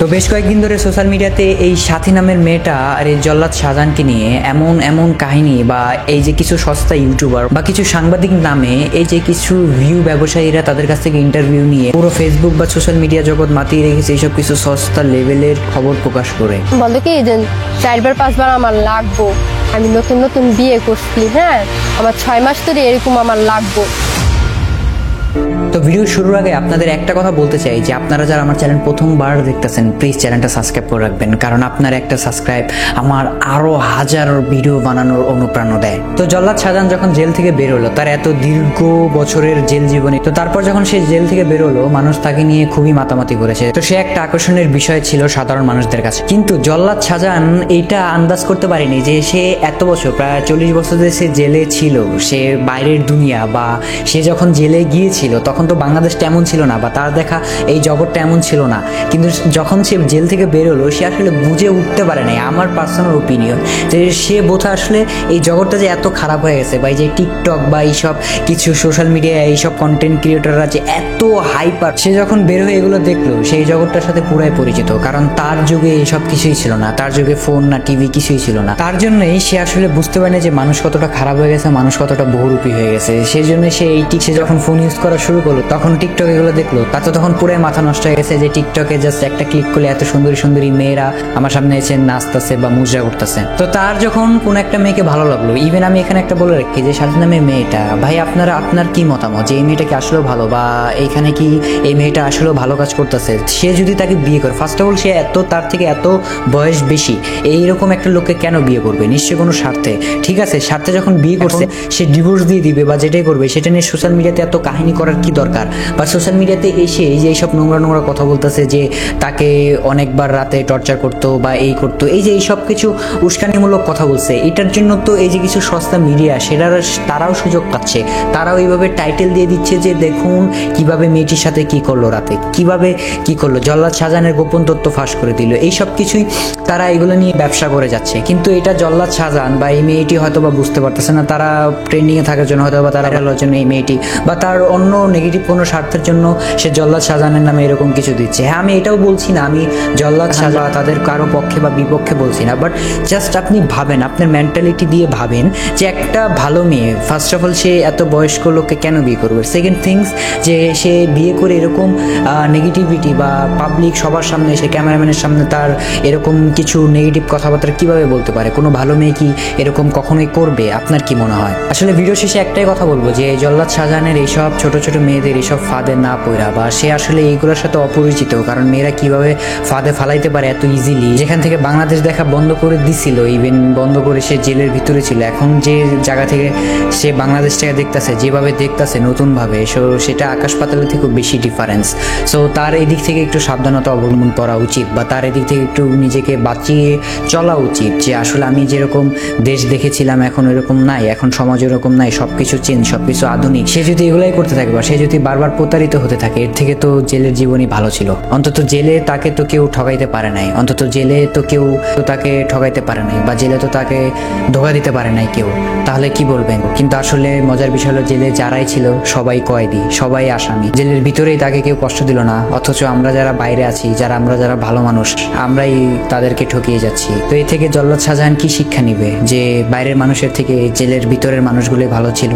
তো বেশ কয়েকদিন ধরে সোশ্যাল মিডিয়াতে এই সাথী নামের মেয়েটা আর এই জল্লাদ শাহজাহানকে নিয়ে এমন এমন কাহিনী বা এই যে কিছু সস্তা ইউটিউবার বা কিছু সাংবাদিক নামে এই যে কিছু ভিউ ব্যবসায়ীরা তাদের কাছ থেকে ইন্টারভিউ নিয়ে পুরো ফেসবুক বা সোশ্যাল মিডিয়া জগৎ মাতিয়ে রেখেছে এইসব কিছু সস্তা লেভেলের খবর প্রকাশ করে। বলো কি যে 4-5 বার আমার লাগবো, আমি নতুন নতুন বিয়ে করছি, হ্যাঁ আমার 6 মাস ধরে এরকম আমার লাগবো। তো ভিডিও শুরুর আগে আপনাদের একটা কথা বলতে চাই যে আপনারা যারা আমার চ্যানেল প্রথমবার দেখতেছেন প্লিজ চ্যানেলটা সাবস্ক্রাইব করে রাখবেন, কারণ আপনার একটা সাবস্ক্রাইব আমার আরো হাজার ভিডিও বানানোর অনুপ্রেরণা দেয়। তো জল্লাদ শাহজাহান যখন জেল থেকে বেরোলো, তার এত দীর্ঘ বছরের জেল জীবনী, তো তারপর যখন সে জেল থেকে বেরোলো মানুষ তাকে নিয়ে খুবই মাতামাতি করেছে। তো সে একটা আকর্ষণের বিষয় ছিল সাধারণ মানুষদের কাছে। কিন্তু জল্লাদ শাহজাহান এইটা আন্দাজ করতে পারেনি যে সে এত বছর, প্রায় 40 বছর ধরে সে জেলে ছিল, সে বাইরের দুনিয়া বা সে যখন জেলে গিয়েছিল তখন তো বাংলাদেশটা এমন ছিল না বা তার দেখা এই জগৎটা এমন ছিল না। কিন্তু যখন সে জেল থেকে বেরোলো সে আসলে বুঝে উঠতে পারে নাই, আমার পার্সোনাল ওপিনিয়ন, যে সে বোধ আসলে এই জগৎটা যে এত খারাপ হয়ে গেছে বা এই যে টিকটক বা এইসব কিছু সোশ্যাল মিডিয়া এইসব কন্টেন্ট ক্রিয়েটররা যে এত হাইপার, সে যখন বের হয়ে এগুলো দেখলো সেই জগৎটার সাথে পুরাই পরিচিত। কারণ তার যুগে এইসব কিছুই ছিল না, তার যুগে ফোন না টিভি কিছুই ছিল না। তার জন্যই সে আসলে বুঝতে পারে না যে মানুষ কতটা খারাপ হয়ে গেছে, মানুষ কতটা বহুরূপী হয়ে গেছে। সেই জন্য সে সে যখন ফোন ইউজ করা শুরু করলো তখন টিকটক এগুলো দেখলো, তার তো তখন পুরাই মাথা নষ্ট হয়ে গেছে যে টিকটকে জাস্ট একটা ক্লিক করলে এত সুন্দরী সুন্দরী মেয়েরা আমার সামনে এসে নাচতেছে বা মুজরা করতেছে। তো তার যখন কোন একটা মেয়েকে ভালো লাগলো, ইভেন আমি এখানে একটা বলে রাখি যে সাথী নামের মেয়েটা, ভাই আপনার কি মতামত যে এই মেয়েটা কি আসলেও ভালো বা এইখানে কি এই মেয়েটা আসলেও ভালো কাজ করতেছে? সে যদি তাকে বিয়ে করে, ফার্স্ট অফ অল সে তার থেকে এত বয়স বেশি, এইরকম একটা লোককে কেন বিয়ে করবে? নিশ্চয়ই কোনো স্বার্থে। ঠিক আছে, স্বার্থে যখন বিয়ে করছে সে ডিভোর্স দিয়ে দিবে বা যেটাই করবে সেটা নিয়ে সোশ্যাল মিডিয়াতে এত কাহিনী করার কি দরকার? বা সোশ্যাল মিডিয়াতে এসে এই যে এইসব নোংরা নোংরা কথা বলতেছে যে তাকে অনেকবার রাতে টর্চার করতো বা এই করতো, এই যে এইসব কিছু উস্কানিমূলক কথা বলছে, এটার জন্য তো এই যে কিছু সস্তা মিডিয়া তারাও সুযোগ পাচ্ছে, তারাও এইভাবে টাইটেল দিয়ে দিচ্ছে যে দেখুন কিভাবে মেয়েটির সাথে কি করলো, রাতে কিভাবে কি করলো, জল্লাদ শাহজাহানের গোপন তথ্য ফাঁস করে দিল, এইসব কিছুই তারা এগুলো নিয়ে ব্যবসা করে যাচ্ছে। কিন্তু এটা জল্লাদ শাহজাহান বা এই মেয়েটি হয়তো বা বুঝতে পারতেছে না, তারা ট্রেন্ডিংয়ে থাকার জন্য হয়তো বা তারা ভালোর জন্য এই মেয়েটি বা তার অন্য নেগেটিভ কোনো স্বার্থের জন্য সে জল্লাদ শাহজাহানের নামে এরকম কিছু দিচ্ছে। হ্যাঁ, আমি এটাও বলছি না আমি জল্লাদ শাহজাহান তাদের কারো পক্ষে বা বিপক্ষে বলছি না, বাট জাস্ট আপনি ভাবেন, আপনার মেন্টালিটি দিয়ে ভাবেন যে একটা ভালো মেয়ে ফার্স্ট অফ অল সে এত বয়স্ক লোককে কেন বিয়ে করবে? সেকেন্ড থিংস যে সে বিয়ে করে এরকম নেগেটিভিটি বা পাবলিক সবার সামনে এসে ক্যামেরাম্যানের সামনে তার এরকম কিছু নেগেটিভ কথাবার্তা কিভাবে বলতে পারে? কোনো ভালো মেয়ে কি এরকম কখনোই করবে? আপনার কি মনে হয়? আসলে ভিডিও শেষে একটাই কথা বলবো যে জল্লাদ শাহজাহানের এইসব ছোট ছোট মেয়েদের এইসব ফাঁদে না পড়া, বা সে আসলে এইগুলোর সাথে অপরিচিত, কারণ মেয়েরা কিভাবে ফাঁদে ফালাইতে পারে এত ইজিলি। যেখান থেকে বাংলাদেশ দেখা বন্ধ করে দিছিল, ইভেন বন্ধ করে সে জেলের ভিতরে ছিল, এখন যে জায়গা থেকে সে বাংলাদেশটাকে দেখতেছে, যেভাবে দেখতেছে নতুনভাবে, সেটা আকাশ পাতালের থেকে বেশি ডিফারেন্স। সো তার এদিক থেকে একটু সাবধানতা অবলম্বন করা উচিত বা তার এদিক থেকে একটু নিজেকে বাঁচিয়ে চলা উচিত যে আসলে আমি যেরকম দেশ দেখেছিলাম এখন এরকম নাই, এখন সমাজ এরকম নাই, সবকিছু চেঞ্জ, সবকিছু আধুনিক। সে যদি এগুলাই করতে থাকে বা সে যদি বারবার প্রতারিত হতে থাকে, এর থেকে তো জেলের জীবনই ভালো ছিল। অন্তত জেলে তাকে তো কেউ ঠকাইতে পারে নাই, অন্তত জেলে তো কেউ তাকে ঠকাইতে পারে নাই বা জেলে তো তাকে ধোকা দিতে পারে নাই কেউ। তাহলে কি বলবেন? কিন্তু আসলে মজার বিষয় হলো জেলে যারাই ছিল সবাই কয়েদি, সবাই আসামি, জেলের ভিতরেই তাকে কেউ কষ্ট দিল না, অথচ আমরা যারা বাইরে আছি, আমরা যারা ভালো মানুষ, আমরাই তাদেরকে ঠকিয়ে যাচ্ছি। তো এই থেকে জল্লাদ শাহজাহান কি শিক্ষা নিবে যে বাইরের মানুষের থেকে জেলের ভিতরের মানুষগুলোই ভালো ছিল?